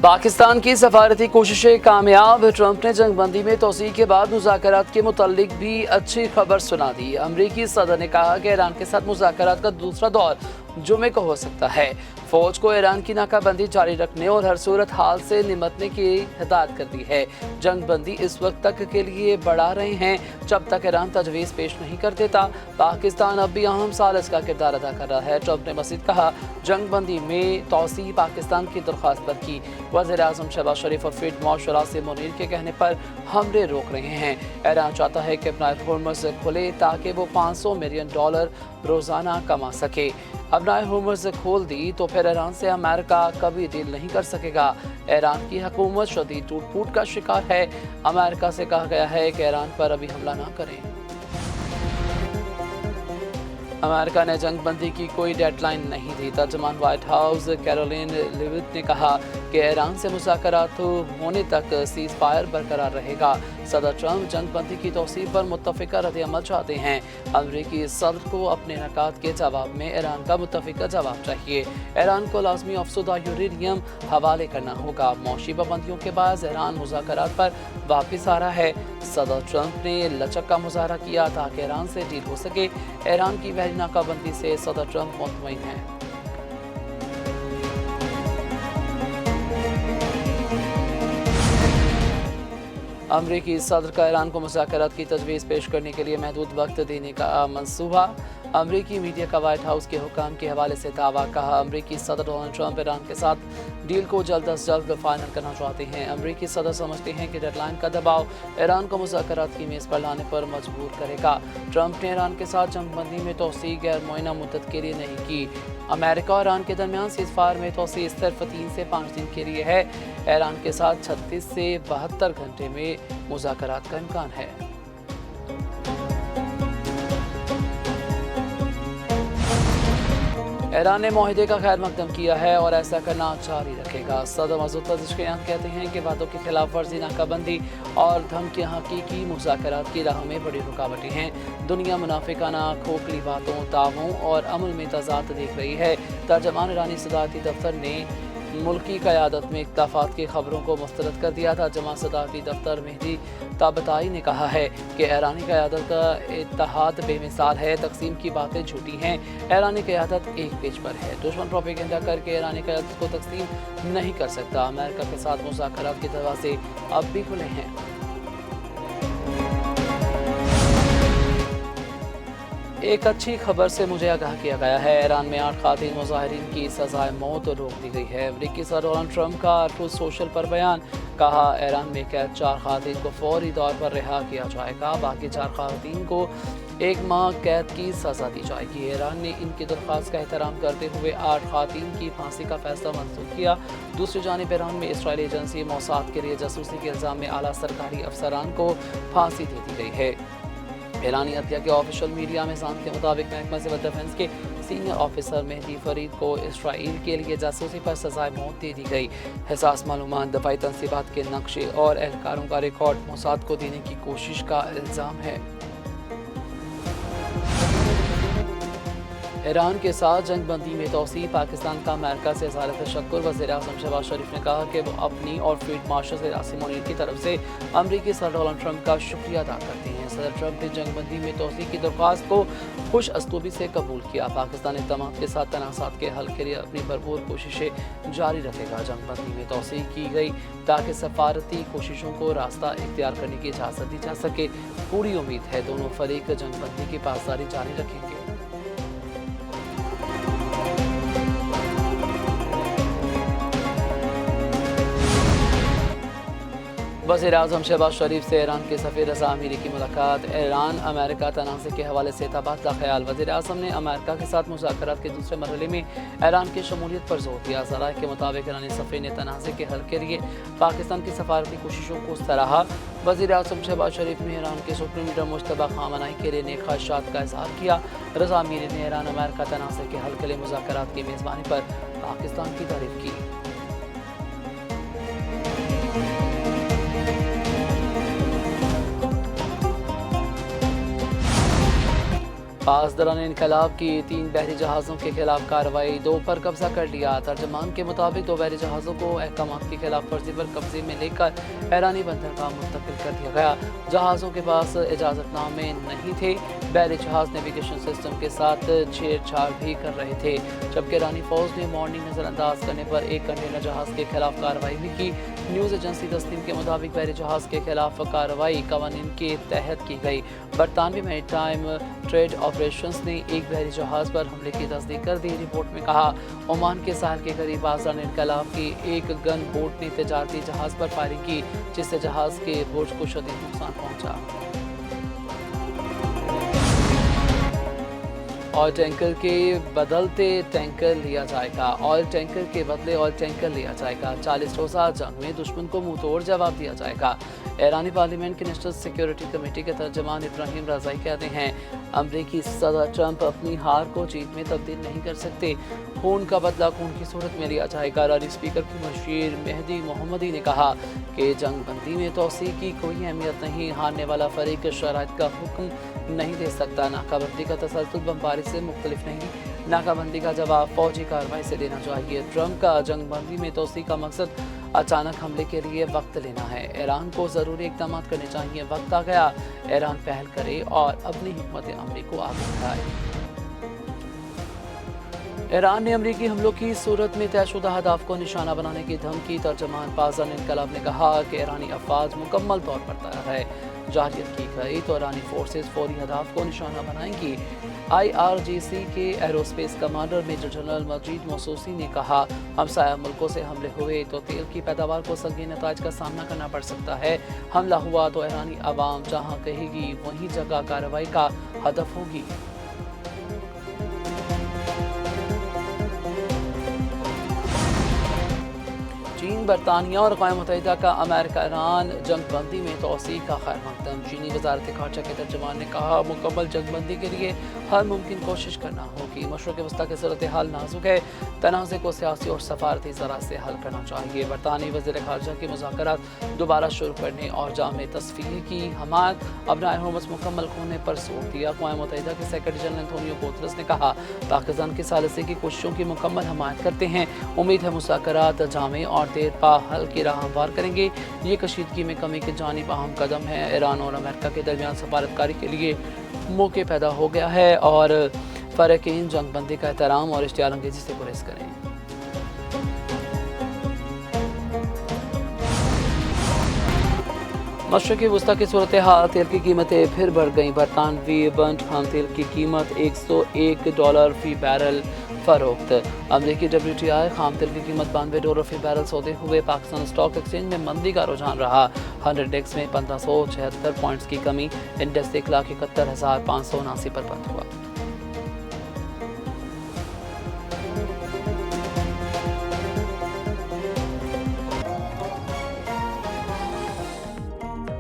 पाकिस्तान की सफारती कोशिशें कामयाब। ट्रंप ने जंग बंदी में तोसी के बाद मुज़ाकरात के मुतालिक भी अच्छी खबर सुना दी। अमरीकी सदर ने कहा कि ईरान के साथ मुज़ाकरात का दूसरा दौर जुमे को हो सकता है। फौज को ईरान की नाकाबंदी जारी रखने और हर सूरत हाल से निमटने की हिदायत कर दी है। जंग बंदी इस वक्त तक के लिए बढ़ा रहे हैं जब तक ईरान तजवीज़ पेश नहीं कर देता। पाकिस्तान अब भी अहम सालिस का किरदार अदा कर रहा है। ट्रंप ने मज़ीद कहा, जंग बंदी में तोसी पाकिस्तान की दरख्वास्त पर की। वज़ीर-ए-आज़म शहबाज शरीफ और फील्ड मार्शल आसिम मुनीर के कहने पर हमले रोक रहे हैं। ईरान चाहता है कि अपना होर्मुज़ खोले ताकि वो $500 मिलियन रोज़ाना कमा सके। अपना होर्मुज़ खोल दी तो फिर ईरान से अमेरिका कभी डील नहीं कर सकेगा। ईरान की हुकूमत शदीद टूट फूट का शिकार है। अमेरिका से कहा गया है कि ईरान पर अभी हमला ना करें। अमेरिका ने जंग बंदी की कोई डेडलाइन नहीं दी। तर्जुमान व्हाइट हाउस कैरोलिन लिविट ने कहा कि ईरान से मुज़ाकरात होने तक सीज़ फायर बरकरार रहेगा। सदर ट्रंप जंग बंदी की तौसीफ पर मुत्तफ़िका रद्द-ए-अमल चाहते हैं। अमरीकी सदर को अपने नकात के जवाब में ईरान का मुत्तफ़िका जवाब चाहिए। ईरान को लाज़मी अफसुदा यूरेनियम हवाले करना होगा। मौशी पाबंदियों के बाद ईरान मुज़ाकरात पर वापस आ रहा है। सदर ट्रंप ने लचक का मुजाहरा किया ताकि ईरान से डील हो सके। ईरान की बहरी नाकाबंदी से सदर ट्रंप मुतमईन हैं। अमरीकी सदर का ईरान को मुज़ाकरात की तजवीज़ पेश करने के लिए महदूद वक्त देने का मंसूबा। अमरीकी मीडिया का व्हाइट हाउस के हुकाम के हवाले से दावा। कहा, अमरीकी सदर डोनाल्ड ट्रंप ईरान के साथ डील को जल्द अज जल्द फाइनल करना चाहते हैं। अमरीकी सदर समझते हैं कि डेडलाइन का दबाव ईरान को मुज़ाकरात की मेज़ पर लाने पर मजबूर करेगा। ट्रंप ने ईरान के साथ जंग बंदी में तोसी गैर मुअय्यना मुद्दत के लिए नहीं की। अमेरिका और ईरान के दरमियान सीज़फायर में तोसी सिर्फ 3 से 5 दिन के लिए है। ईरान के साथ 36 से 72 घंटे में मुज़ाकरात का इम्कान है। ईरान ने मुआहदे का खैर मकदम किया है और ऐसा करना जारी रखेगा। सदर मसूद पज़ेश्कियान कहते हैं कि वादों की खिलाफ वर्जी, नाकाबंदी और धमकियां हकीकी मुज़ाकरात की राह में बड़ी रुकावटें हैं। दुनिया मुनाफिकाना खोखली बातों, दावों और अमल में तज़ाद देख रही है। तर्जमान ईरानी सदारती दफ्तर ने मुल्की क़यादत में इख्तिलाफ़ात की खबरों को मुस्तरद कर दिया था। जमा सदारती दफ्तर मेहदी ताबताई ने कहा है कि ईरानी क़यादत का इत्तेहाद बेमिसाल है। तकसीम की बातें झूठी हैं। ईरानी क़यादत एक पेज पर है। दुश्मन प्रोपेगेंडा करके ईरानी क़यादत को तकसीम नहीं कर सकता। अमेरिका के साथ मुज़ाकरात के दरवाजे अब भी खुले हैं। एक अच्छी खबर से मुझे आगाह किया गया है। ईरान में 8 ख़ातीन मुज़ाहिरीन की सज़ाए मौत रोक दी गई है। अमरीकी सदर डोनाल्ड ट्रंप का ट्रूथ सोशल पर बयान। कहा, ईरान में कैद 4 ख़ातीन को फौरी तौर पर रिहा किया जाएगा। बाकी 4 ख़ातीन को 1 माह कैद की सज़ा दी जाएगी। ईरान ने इनकी दरख्वास्त का एहतराम करते हुए 8 ख़ातीन की फांसी का फैसला मंसूख किया। दूसरी जानिब ईरान में इसराइली एजेंसी मोसाद के लिए जासूसी के इल्ज़ाम में आला सरकारी अफसरान को फांसी दे दी गई है। ईरानी अदलिया के ऑफिशियल मीडिया में के मुताबिक महकमा सिविल डिफेंस के सीनियर ऑफिसर मेहदी फरीद को इसराइल के लिए जासूसी पर सजाए मौत दे दी गई। हिसास मालूमात, दफाई तनसीबात के नक्शे और एहलकारों का रिकॉर्ड मोसाद को देने की कोशिश का इल्ज़ाम है। ईरान के साथ जंग बंदी में तोसी, पाकिस्तान का अमेरिका से इज़हार तशक्कुर। वज़ीर-ए-आज़म शहबाज शरीफ ने कहा कि वो अपनी और फील्ड मार्शल आसिम मुनीर की तरफ से अमरीकी सदर डोनाल्ड ट्रंप का शुक्रिया अदा करते हैं। सदर ट्रंप ने जंग बंदी में तोसी की दरख्वास्त को खुश असलूबी से कबूल किया। पाकिस्तान इक़दामात के साथ तनाज़ात के हल के लिए अपनी भरपूर कोशिशें जारी रखेगा। जंग बंदी में तोसी की गई ताकि सफारती कोशिशों को रास्ता इख्तियार करने की इजाज़त दी जा सके। पूरी उम्मीद है दोनों फरीक जंग बंदी की पासदारी जारी रखेंगे। वज़ीर-ए-आज़म शहबाज शरीफ से ईरान के सफ़ीर रज़ा अमीरी की मुलाकात। ईरान अमेरिका तनाज़े के हवाले से तबादला ख्याल। वज़ीर-ए-आज़म ने अमेरिका के साथ मुज़ाकरात के दूसरे मरहले में ईरान की शमूलियत पर जोर दिया। ज़राए के मुताबिक ईरानी सफ़ीर ने तनाज़े के हल के लिए पाकिस्तान की सफारती कोशिशों को सराहा। वज़ीर-ए-आज़म शहबाज शरीफ ने ईरान के सुप्रीम लीडर मुश्तबा खामनाई के लिए नेक ख्वाहिशात का इज़हार किया। रज़ा अमीरी ने ईरान अमेरिका तनाज़े के हल के लिए मुज़ाकरात की मेज़बानी पर पाकिस्तान की तारीफ़ की। पास दौरान इनकलाब की 3 बहरी जहाज़ों के खिलाफ कार्रवाई, 2 पर कब्जा कर लिया। तर्जमान के मुताबिक 2 बहरी जहाज़ों को अहकामात की खिलाफ वर्जी पर कब्जे में लेकर ईरानी बंदरगाह मुंतकिल कर दिया गया। जहाज़ों के पास इजाज़तनामे नहीं थे। बहरी जहाज़ नेविगेशन सिस्टम के साथ छेड़छाड़ भी कर रहे थे, जबकि ईरानी फौज ने मॉर्निंग नज़रअंदाज करने पर एक कंटेनर जहाज़ के खिलाफ कार्रवाई भी की। न्यूज़ एजेंसी तस्नीम के मुताबिक बहरी जहाज़ के खिलाफ कार्रवाई कवानीन के तहत की गई। बरतानवी मैरीटाइम ट्रेड ऑपरेशंस ने एक बहरी जहाज़ पर हमले की तस्दीक कर दी। रिपोर्ट में कहा, ओमान के साहल के करीब आज़ान इनकलाब की एक गन बोट ने तजारती जहाज़ पर फायरिंग की, जिससे जहाज़ के बुर्ज को शदीद नुकसान पहुंचा। ऑयल टैंकर के बदलते टैंकर लिया जाएगा। ऑयल टैंकर के बदले ऑयल टैंकर लिया जाएगा। 40 रोज़ा जंग में दुश्मन को मुंह तोड़ जवाब दिया जाएगा। ईरानी पार्लियामेंट की नेशनल सिक्योरिटी कमेटी के तर्जमान इब्राहिम रज़ाई कहते हैं, अमरीकी सदर ट्रंप अपनी हार को जीत में तब्दील नहीं कर सकते। खून का बदला खून की सूरत में लिया जाएगा। ईरानी स्पीकर की मशीर मेहदी मोहम्मदी ने कहा कि जंग बंदी में तोसी की कोई अहमियत नहीं। हारने वाला फरीक शराइत का हुक्म नहीं दे सकता। नाकाबंदी का तसलसल बमबारी से मुख्तलिफ नहीं। नाकाबंदी का जवाब फौजी कार्रवाई से देना चाहिए। ट्रंप का जंग बंदी में तोसी का मकसद अचानक हमले के लिए वक्त लेना है। ईरान को ज़रूरी इक़दाम करने चाहिए। वक्त आ गया, ईरान पहल करे और अपनी हिकमत अमली को आगे बढ़ाए। ईरान ने अमरीकी हमलों की सूरत में तयशुदा हदफ को निशाना बनाने की धमकी। तर्जमान पाज़ान इनकलाब ने कहा कि ईरानी अफवाज मुकम्मल तौर पर तैयार है। जारियत की गई तो ईरानी फोर्सेस फौरी हदफ को निशाना बनाएंगी। IRGC के एरोस्पेस कमांडर मेजर जनरल मजीद मौसूसी ने कहा, हमसाया मुल्कों से हमले हुए तो तेल की पैदावार को संगीन नताज का सामना करना पड़ सकता है। हमला हुआ तो ईरानी आवाम जहाँ कहेगी वहीं जगह कार्रवाई का हदफ होगी। चीन, बरतानिया और अक़वाम मुत्तहिदा का अमेरिका ईरान जंग बंदी में तोसी का खैर मकदम। चीनी वज़ारत ख़ारजा के तर्जमान ने कहा, मुकम्मल जंग बंदी के लिए हर मुमकिन कोशिश करना होगी। मशरक़ वस्ता की सूरत हाल नाजुक है, तनाज़े को सियासी और सफारती ज़रा से हल करना चाहिए। बरतानी वज़ीर ख़ारजा के मुज़ाकरात दोबारा शुरू करने और जामे तस्फ़ीह की हमायत अपना हुर्मत मुकम्मल होने पर जोर दिया। अक़वाम मुत्तहिदा के सेक्रेटरी जनरल एंटोनियो गुतरस ने कहा, पाकिस्तान की सालिसी की कोशिशों की मुकम्मल हमायत करते हैं। उम्मीद है मुज़ाकरात जामे और देर पा हल की राह हमवार करेंगे। ये कशीदगी में कमी की जानिब अहम कदम है। ईरान और अमेरिका के दरमियान सफारतकारी के लिए मौके पैदा हो गया है और फ़रीक़ैन जंग बंदी का एहतराम और इश्तियाल अंगेज़ी से गुरेज करें। मशरक़ी वस्ता की सूरत हाल, तेल की कीमतें फिर बढ़ गईं। बरतानवी बंट खाम तेल की कीमत $101 फ़ी बैरल फ़रोख्त। अमरीकी WTI खाम तेल की कीमत $92 फ़ी बैरल सौदे हुए। पाकिस्तान स्टॉक एक्सचेंज में मंदी का रुझान रहा। 100 इंडेक्स में 1576 पॉइंट्स की कमी। इंडेक्स 1,71,579 पर बंद हुआ।